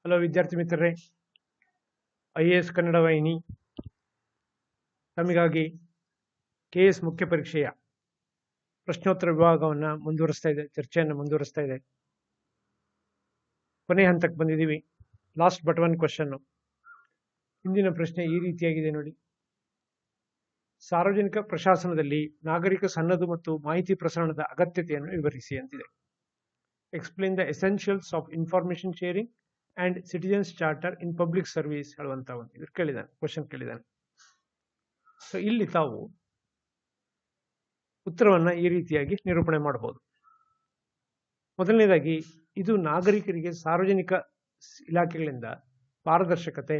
Hello ವಿದ್ಯಾರ್ಥಿ ಮಿತ್ರರೇ, IAS Kannada ವಾಹಿನಿ ತಮಗಾಗಿ KS ಮುಖ್ಯ ಪರೀಕ್ಷೆಯ ಪ್ರಶ್ನೋತ್ತರ ವಿಭಾಗವನ್ನು ಚರ್ಚೆಯನ್ನು ಮುಂದುವರಿಸ್ತಾ ಇದೆ. ಕೊನೆ ಹಂತಕ್ಕೆ ಬಂದಿದ್ದೀವಿ. Last but one question. ಹಿಂದಿನ ಪ್ರಶ್ನೆ ಈ ರೀತಿಯಾಗಿದೆ ನೋಡಿ. ಸಾರ್ವಜನಿಕ ಪ್ರಶಾಸನದಲ್ಲಿ ನಾಗರಿಕ ಸನ್ನದು ಮತ್ತು ಮಾಹಿತಿ ಪ್ರಸರಣದ ಅಗತ್ಯತೆಯನ್ನು ವಿವರಿಸಿ ಅಂತಿದೆ. Explain the essentials of information sharing and citizens charter in public service ಹೇಳುವಂತ ಒಂದು ಕ್ವಶನ್ ಕೇಳಿದ್ದಾನೆ. ಸೊ ಇಲ್ಲಿ ತಾವು ಉತ್ತರವನ್ನ ಈ ರೀತಿಯಾಗಿ ನಿರೂಪಣೆ ಮಾಡಬಹುದು. ಮೊದಲನೇದಾಗಿ, ಇದು ನಾಗರಿಕರಿಗೆ ಸಾರ್ವಜನಿಕ ಇಲಾಖೆಗಳಿಂದ ಪಾರದರ್ಶಕತೆ,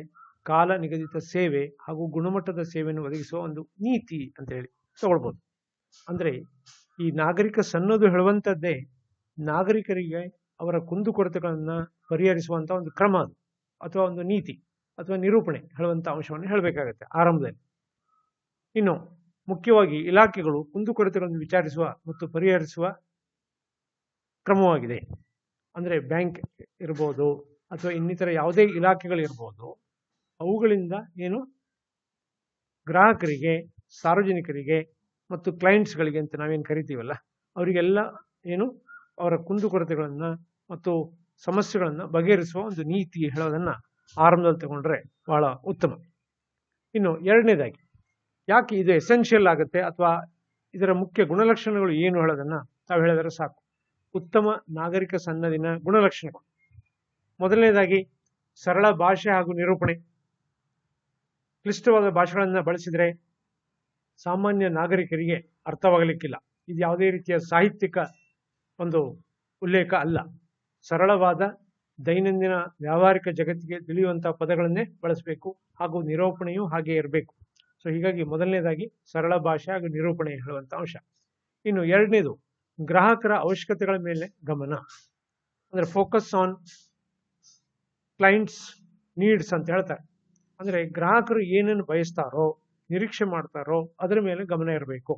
ಕಾಲ ನಿಗದಿತ ಸೇವೆ ಹಾಗೂ ಗುಣಮಟ್ಟದ ಸೇವೆಯನ್ನು ಒದಗಿಸುವ ಒಂದು ನೀತಿ ಅಂತ ಹೇಳಿ ತಗೊಳ್ಬಹುದು. ಅಂದ್ರೆ ಈ ನಾಗರಿಕ ಸನ್ನದು ಹೇಳುವಂಥದ್ದೇ ನಾಗರಿಕರಿಗೆ ಅವರ ಕುಂದುಕೊರತೆಗಳನ್ನ ಪರಿಹರಿಸುವಂತ ಒಂದು ಕ್ರಮ ಅದು, ಅಥವಾ ಒಂದು ನೀತಿ ಅಥವಾ ನಿರೂಪಣೆ ಹೇಳುವಂತ ಅಂಶವನ್ನು ಹೇಳಬೇಕಾಗತ್ತೆ ಆರಂಭದಲ್ಲಿ. ಇನ್ನು ಮುಖ್ಯವಾಗಿ ಇಲಾಖೆಗಳು ಕುಂದುಕೊರತೆಗಳನ್ನು ವಿಚಾರಿಸುವ ಮತ್ತು ಪರಿಹರಿಸುವ ಕ್ರಮವಾಗಿದೆ. ಅಂದ್ರೆ ಬ್ಯಾಂಕ್ ಇರ್ಬೋದು ಅಥವಾ ಇನ್ನಿತರ ಯಾವುದೇ ಇಲಾಖೆಗಳಿರ್ಬೋದು, ಅವುಗಳಿಂದ ಏನು ಗ್ರಾಹಕರಿಗೆ, ಸಾರ್ವಜನಿಕರಿಗೆ ಮತ್ತು ಕ್ಲೈಂಟ್ಸ್ಗಳಿಗೆ ಅಂತ ನಾವೇನು ಕರಿತೀವಲ್ಲ, ಅವರಿಗೆಲ್ಲ ಏನು ಅವರ ಕುಂದುಕೊರತೆಗಳನ್ನ ಮತ್ತು ಸಮಸ್ಯೆಗಳನ್ನ ಬಗೆಹರಿಸುವ ಒಂದು ನೀತಿ ಹೇಳೋದನ್ನ ಆರಂಭದಲ್ಲಿ ತಗೊಂಡ್ರೆ ಬಹಳ ಉತ್ತಮ. ಇನ್ನು ಎರಡನೇದಾಗಿ, ಯಾಕೆ ಇದು ಎಸೆನ್ಷಿಯಲ್ ಆಗುತ್ತೆ ಅಥವಾ ಇದರ ಮುಖ್ಯ ಗುಣಲಕ್ಷಣಗಳು ಏನು ಹೇಳೋದನ್ನ ತಾವು ಹೇಳಿದರೆ ಸಾಕು. ಉತ್ತಮ ನಾಗರಿಕ ಸನ್ನದಿನ ಗುಣಲಕ್ಷಣಗಳು. ಮೊದಲನೇದಾಗಿ, ಸರಳ ಭಾಷೆ ಹಾಗೂ ನಿರೂಪಣೆ. ಕ್ಲಿಷ್ಟವಾದ ಭಾಷೆಗಳನ್ನ ಬಳಸಿದರೆ ಸಾಮಾನ್ಯ ನಾಗರಿಕರಿಗೆ ಅರ್ಥವಾಗಲಿಕ್ಕಿಲ್ಲ. ಇದು ಯಾವುದೇ ರೀತಿಯ ಸಾಹಿತ್ಯಿಕ ಒಂದು ಉಲ್ಲೇಖ ಅಲ್ಲ. ಸರಳವಾದ ದೈನಂದಿನ ವ್ಯಾವಹಾರಿಕ ಜಗತ್ತಿಗೆ ತಿಳಿಯುವಂತಹ ಪದಗಳನ್ನೇ ಬಳಸಬೇಕು ಹಾಗೂ ನಿರೂಪಣೆಯೂ ಹಾಗೆ ಇರಬೇಕು. ಸೊ ಹೀಗಾಗಿ ಮೊದಲನೇದಾಗಿ ಸರಳ ಭಾಷೆ ಹಾಗೂ ನಿರೂಪಣೆ ಹೇಳುವಂತ ಅಂಶ. ಇನ್ನು ಎರಡನೇದು, ಗ್ರಾಹಕರ ಅವಶ್ಯಕತೆಗಳ ಮೇಲೆ ಗಮನ. ಅಂದ್ರೆ ಫೋಕಸ್ ಆನ್ ಕ್ಲೈಂಟ್ಸ್ ನೀಡ್ಸ್ ಅಂತ ಹೇಳ್ತಾರೆ. ಅಂದ್ರೆ ಗ್ರಾಹಕರು ಏನೇನು ಬಯಸ್ತಾರೋ, ನಿರೀಕ್ಷೆ ಮಾಡ್ತಾರೋ ಅದರ ಮೇಲೆ ಗಮನ ಇರಬೇಕು.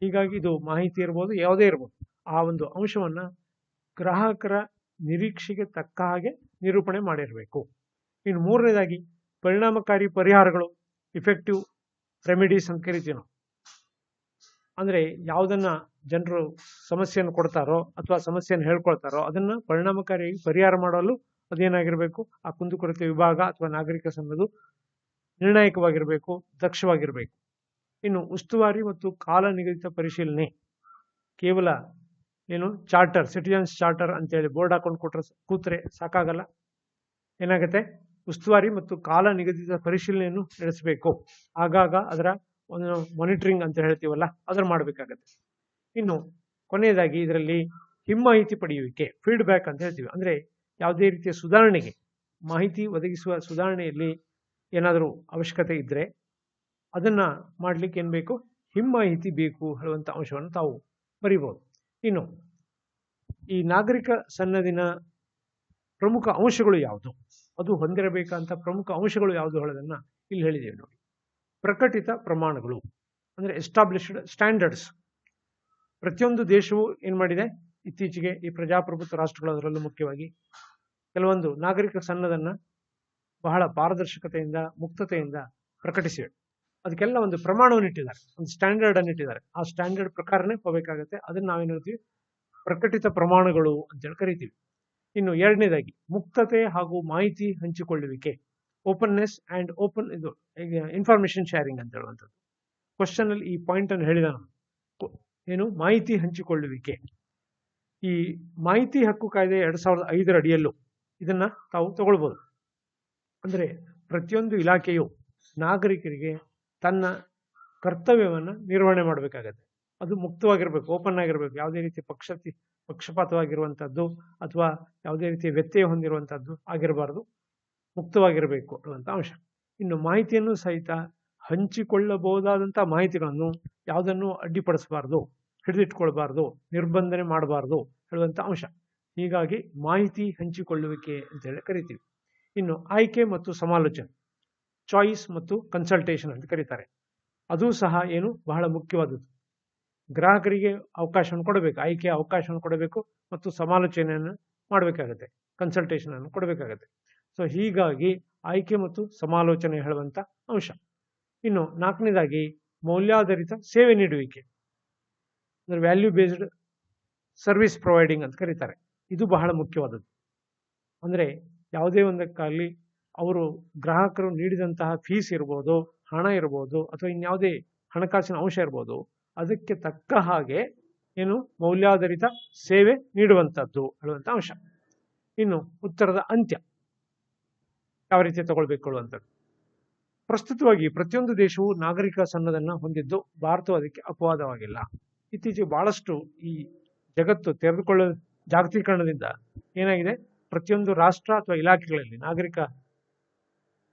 ಹೀಗಾಗಿ ಇದು ಮಾಹಿತಿ ಇರ್ಬೋದು, ಯಾವುದೇ ಇರ್ಬೋದು, ಆ ಒಂದು ಅಂಶವನ್ನ ಗ್ರಾಹಕರ ನಿರೀಕ್ಷೆಗೆ ತಕ್ಕ ಹಾಗೆ ನಿರೂಪಣೆ ಮಾಡಿರಬೇಕು. ಇನ್ನು ಮೂರನೇದಾಗಿ, ಪರಿಣಾಮಕಾರಿ ಪರಿಹಾರಗಳು, ಇಫೆಕ್ಟಿವ್ ರೆಮಿಡೀಸ್ ಅಂತ ಕರಿತೀವಿ ನಾವು. ಅಂದ್ರೆ ಯಾವುದನ್ನ ಜನರು ಸಮಸ್ಯೆಯನ್ನು ಕೊಡ್ತಾರೋ ಅಥವಾ ಸಮಸ್ಯೆಯನ್ನು ಹೇಳ್ಕೊಳ್ತಾರೋ ಅದನ್ನ ಪರಿಣಾಮಕಾರಿಯಾಗಿ ಪರಿಹಾರ ಮಾಡಲು ಅದೇನಾಗಿರ್ಬೇಕು, ಆ ಕುಂದುಕೊರತೆ ವಿಭಾಗ ಅಥವಾ ನಾಗರಿಕ ಸನ್ನದು ನಿರ್ಣಾಯಕವಾಗಿರಬೇಕು, ದಕ್ಷವಾಗಿರಬೇಕು. ಇನ್ನು ಉಸ್ತುವಾರಿ ಮತ್ತು ಕಾಲ ನಿಗದಿತ ಪರಿಶೀಲನೆ. ಕೇವಲ ಏನು ಚಾರ್ಟರ್, ಸಿಟಿಜನ್ಸ್ ಚಾರ್ಟರ್ ಅಂತೇಳಿ ಬೋರ್ಡ್ ಹಾಕೊಂಡು ಕೂತ್ರೆ ಸಾಕಾಗಲ್ಲ. ಏನಾಗುತ್ತೆ, ಉಸ್ತುವಾರಿ ಮತ್ತು ಕಾಲ ನಿಗದಿತ ಪರಿಶೀಲನೆಯನ್ನು ನಡೆಸಬೇಕು. ಆಗಾಗ ಅದರ ಒಂದು ಮಾನಿಟರಿಂಗ್ ಅಂತ ಹೇಳ್ತೀವಲ್ಲ, ಅದರ ಮಾಡಬೇಕಾಗತ್ತೆ. ಇನ್ನು ಕೊನೆಯದಾಗಿ, ಇದರಲ್ಲಿ ಹಿಮ್ಮಾಹಿತಿ ಪಡೆಯುವಿಕೆ, ಫೀಡ್ಬ್ಯಾಕ್ ಅಂತ ಹೇಳ್ತೀವಿ. ಅಂದ್ರೆ ಯಾವುದೇ ರೀತಿಯ ಸುಧಾರಣೆಗೆ, ಮಾಹಿತಿ ಒದಗಿಸುವ ಸುಧಾರಣೆಯಲ್ಲಿ ಏನಾದರೂ ಅವಶ್ಯಕತೆ ಇದ್ರೆ ಅದನ್ನ ಮಾಡ್ಲಿಕ್ಕೆ ಏನ್ ಬೇಕು, ಹಿಮ್ಮಾಹಿತಿ ಬೇಕು ಹೇಳುವಂತ ಅಂಶವನ್ನು ತಾವು ಬರೀಬಹುದು. ಇನ್ನು ಈ ನಾಗರಿಕ ಸನ್ನದಿನ ಪ್ರಮುಖ ಅಂಶಗಳು ಯಾವುದು, ಅದು ಹೊಂದಿರಬೇಕಂತ ಪ್ರಮುಖ ಅಂಶಗಳು ಯಾವುದು ಹೇಳೋದನ್ನ ಇಲ್ಲಿ ಹೇಳಿದ್ದೇವೆ ನೋಡಿ. ಪ್ರಕಟಿತ ಪ್ರಮಾಣಗಳು ಅಂದ್ರೆ ಎಸ್ಟಾಬ್ಲಿಷ್ಡ್ ಸ್ಟ್ಯಾಂಡರ್ಡ್ಸ್. ಪ್ರತಿಯೊಂದು ದೇಶವು ಏನ್ ಮಾಡಿದೆ, ಇತ್ತೀಚೆಗೆ ಈ ಪ್ರಜಾಪ್ರಭುತ್ವ ರಾಷ್ಟ್ರಗಳದರಲ್ಲೂ ಮುಖ್ಯವಾಗಿ ಕೆಲವೊಂದು ನಾಗರಿಕ ಸನ್ನದನ್ನ ಬಹಳ ಪಾರದರ್ಶಕತೆಯಿಂದ, ಮುಕ್ತತೆಯಿಂದ ಪ್ರಕಟಿಸಿವೆ. ಅದಕ್ಕೆಲ್ಲ ಒಂದು ಪ್ರಮಾಣವನ್ನು ಇಟ್ಟಿದ್ದಾರೆ, ಒಂದು ಸ್ಟ್ಯಾಂಡರ್ಡ್ ಅನ್ನು ಇಟ್ಟಿದ್ದಾರೆ. ಆ ಸ್ಟ್ಯಾಂಡರ್ಡ್ ಪ್ರಕಾರನೇ ಹೋಗಬೇಕಾಗತ್ತೆ. ಅದನ್ನ ನಾವೇನ್ ಹೇಳ್ತೀವಿ, ಪ್ರಕಟಿತ ಪ್ರಮಾಣಗಳು ಅಂತೇಳಿ ಕರಿತೀವಿ. ಇನ್ನು ಎರಡನೇದಾಗಿ, ಮುಕ್ತತೆ ಹಾಗೂ ಮಾಹಿತಿ ಹಂಚಿಕೊಳ್ಳುವಿಕೆ, ಓಪನ್ನೆಸ್ ಅಂಡ್ ಓಪನ್ ಇದು ಇನ್ಫಾರ್ಮೇಶನ್ ಶೇರಿಂಗ್ ಅಂತ ಹೇಳುವಂಥದ್ದು. ಕ್ವಶನ್ ಅಲ್ಲಿ ಈ ಪಾಯಿಂಟ್ ಅನ್ನು ಹೇಳಿದ ಏನು, ಮಾಹಿತಿ ಹಂಚಿಕೊಳ್ಳುವಿಕೆ. ಈ ಮಾಹಿತಿ ಹಕ್ಕು ಕಾಯ್ದೆ 2005 ಅಡಿಯಲ್ಲೂ ಇದನ್ನ ತಾವು ತಗೊಳ್ಬಹುದು. ಅಂದ್ರೆ ಪ್ರತಿಯೊಂದು ಇಲಾಖೆಯು ನಾಗರಿಕರಿಗೆ ತನ್ನ ಕರ್ತವ್ಯವನ್ನ ನಿರ್ವಹಣೆ ಮಾಡಬೇಕಾಗತ್ತೆ. ಅದು ಮುಕ್ತವಾಗಿರ್ಬೇಕು, ಓಪನ್ ಆಗಿರ್ಬೇಕು. ಯಾವುದೇ ರೀತಿ ಪಕ್ಷಪಾತವಾಗಿರುವಂತಹದ್ದು ಅಥವಾ ಯಾವುದೇ ರೀತಿಯ ವ್ಯತ್ಯಯ ಹೊಂದಿರುವಂತಹದ್ದು ಆಗಿರಬಾರದು, ಮುಕ್ತವಾಗಿರಬೇಕು ಅನ್ನುವಂಥ ಅಂಶ. ಇನ್ನು ಮಾಹಿತಿಯನ್ನು ಸಹಿತ ಹಂಚಿಕೊಳ್ಳಬಹುದಾದಂತಹ ಮಾಹಿತಿಗಳನ್ನು ಯಾವುದನ್ನು ಅಡ್ಡಿಪಡಿಸಬಾರದು, ಹಿಡಿದಿಟ್ಕೊಳ್ಬಾರ್ದು, ನಿರ್ಬಂಧನೆ ಮಾಡಬಾರ್ದು ಹೇಳುವಂತ ಅಂಶ. ಹೀಗಾಗಿ ಮಾಹಿತಿ ಹಂಚಿಕೊಳ್ಳುವಿಕೆ ಅಂತ ಹೇಳಿ ಕರಿತೀವಿ. ಇನ್ನು ಆಯ್ಕೆ ಮತ್ತು ಸಮಾಲೋಚನೆ, ಚಾಯ್ಸ್ ಮತ್ತು ಕನ್ಸಲ್ಟೇಷನ್ ಅಂತ ಕರೀತಾರೆ. ಅದು ಸಹ ಏನು ಬಹಳ ಮುಖ್ಯವಾದದ್ದು. ಗ್ರಾಹಕರಿಗೆ ಅವಕಾಶವನ್ನು ಕೊಡಬೇಕು, ಆಯ್ಕೆಯ ಅವಕಾಶವನ್ನು ಕೊಡಬೇಕು ಮತ್ತು ಸಮಾಲೋಚನೆಯನ್ನು ಮಾಡಬೇಕಾಗತ್ತೆ, ಕನ್ಸಲ್ಟೇಷನ್ ಅನ್ನು ಕೊಡಬೇಕಾಗತ್ತೆ. ಸೊ ಹೀಗಾಗಿ ಆಯ್ಕೆ ಮತ್ತು ಸಮಾಲೋಚನೆ ಹೇಳುವಂತ ಅಂಶ. ಇನ್ನು ನಾಲ್ಕನೇದಾಗಿ ಮೌಲ್ಯಾಧಾರಿತ ಸೇವೆ ನೀಡುವಿಕೆ, ಅಂದ್ರೆ ವ್ಯಾಲ್ಯೂ ಬೇಸ್ಡ್ ಸರ್ವಿಸ್ ಪ್ರೊವೈಡಿಂಗ್ ಅಂತ ಕರೀತಾರೆ. ಇದು ಬಹಳ ಮುಖ್ಯವಾದದ್ದು. ಅಂದ್ರೆ ಯಾವುದೇ ಒಂದಕ್ಕಾಗಲಿ ಅವರು ಗ್ರಾಹಕರು ನೀಡಿದಂತಹ ಫೀಸ್ ಇರ್ಬೋದು, ಹಣ ಇರ್ಬೋದು, ಅಥವಾ ಇನ್ಯಾವುದೇ ಹಣಕಾಸಿನ ಅಂಶ ಇರ್ಬೋದು, ಅದಕ್ಕೆ ತಕ್ಕ ಹಾಗೆ ಏನು ಮೌಲ್ಯಾಧಾರಿತ ಸೇವೆ ನೀಡುವಂಥದ್ದು ಹೇಳುವಂಥ ಅಂಶ. ಇನ್ನು ಉತ್ತರದ ಅಂತ್ಯ ಯಾವ ರೀತಿ ತಗೊಳ್ಬೇಕು ಹೇಳುವಂಥದ್ದು. ಪ್ರಸ್ತುತವಾಗಿ ಪ್ರತಿಯೊಂದು ದೇಶವು ನಾಗರಿಕ ಸನ್ನದನ್ನ ಹೊಂದಿದ್ದು ಭಾರತವು ಅದಕ್ಕೆ ಅಪವಾದವಾಗಿಲ್ಲ. ಇತ್ತೀಚೆಗೆ ಬಹಳಷ್ಟು ಈ ಜಗತ್ತು ತೆರೆದುಕೊಳ್ಳ ಜಾಗತೀಕರಣದಿಂದ ಏನಾಗಿದೆ, ಪ್ರತಿಯೊಂದು ರಾಷ್ಟ್ರ ಅಥವಾ ಇಲಾಖೆಗಳಲ್ಲಿ, ನಾಗರಿಕ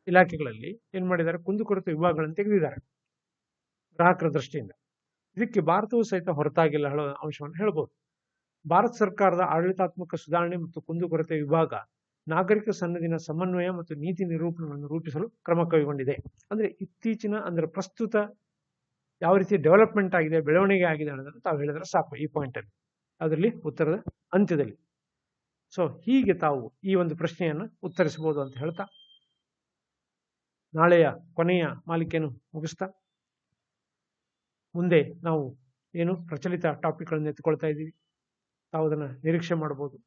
ಇಲಾಖೆಗಳಲ್ಲಿ ಏನ್ ಮಾಡಿದ್ದಾರೆ, ಕುಂದುಕೊರತೆ ವಿಭಾಗಗಳನ್ನು ತೆಗೆದಿದ್ದಾರೆ ಗ್ರಾಹಕರ ದೃಷ್ಟಿಯಿಂದ. ಇದಕ್ಕೆ ಭಾರತವು ಸಹಿತ ಹೊರತಾಗಿಲ್ಲ ಹೇಳೋ ಅಂಶವನ್ನು ಹೇಳ್ಬೋದು. ಭಾರತ ಸರ್ಕಾರದ ಆಡಳಿತಾತ್ಮಕ ಸುಧಾರಣೆ ಮತ್ತು ಕುಂದುಕೊರತೆ ವಿಭಾಗ ನಾಗರಿಕ ಸನ್ನದಿನ ಸಮನ್ವಯ ಮತ್ತು ನೀತಿ ನಿರೂಪಣೆಗಳನ್ನು ರೂಪಿಸಲು ಕ್ರಮ ಕೈಗೊಂಡಿದೆ. ಅಂದ್ರೆ ಇತ್ತೀಚಿನ, ಅಂದ್ರೆ ಪ್ರಸ್ತುತ ಯಾವ ರೀತಿ ಡೆವಲಪ್ಮೆಂಟ್ ಆಗಿದೆ, ಬೆಳವಣಿಗೆ ಆಗಿದೆ ಅನ್ನೋದನ್ನು ತಾವು ಹೇಳಿದ್ರೆ ಸಾಕು ಈ ಪಾಯಿಂಟ್ ಅಲ್ಲಿ, ಅದರಲ್ಲಿ ಉತ್ತರದ ಅಂತ್ಯದಲ್ಲಿ. ಸೊ ಹೀಗೆ ತಾವು ಈ ಒಂದು ಪ್ರಶ್ನೆಯನ್ನು ಉತ್ತರಿಸಬಹುದು ಅಂತ ಹೇಳ್ತಾ ನಾಳೆಯ ಕೊನೆಯ ಮಾಲಿಕೆಯನ್ನು ಮುಗಿಸ್ತಾ ಮುಂದೆ ನಾವು ಏನು ಪ್ರಚಲಿತ ಟಾಪಿಕ್ಗಳನ್ನು ಎತ್ಕೊಳ್ತಾ ಇದ್ದೀವಿ, ತಾವು ಅದನ್ನು ನಿರೀಕ್ಷೆ ಮಾಡಬಹುದು.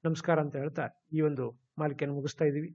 ನಮಸ್ಕಾರ ಅಂತ ಹೇಳ್ತಾ ಈ ಒಂದು ಮಾಲಿಕೆಯನ್ನು ಮುಗಿಸ್ತಾ ಇದ್ದೀವಿ.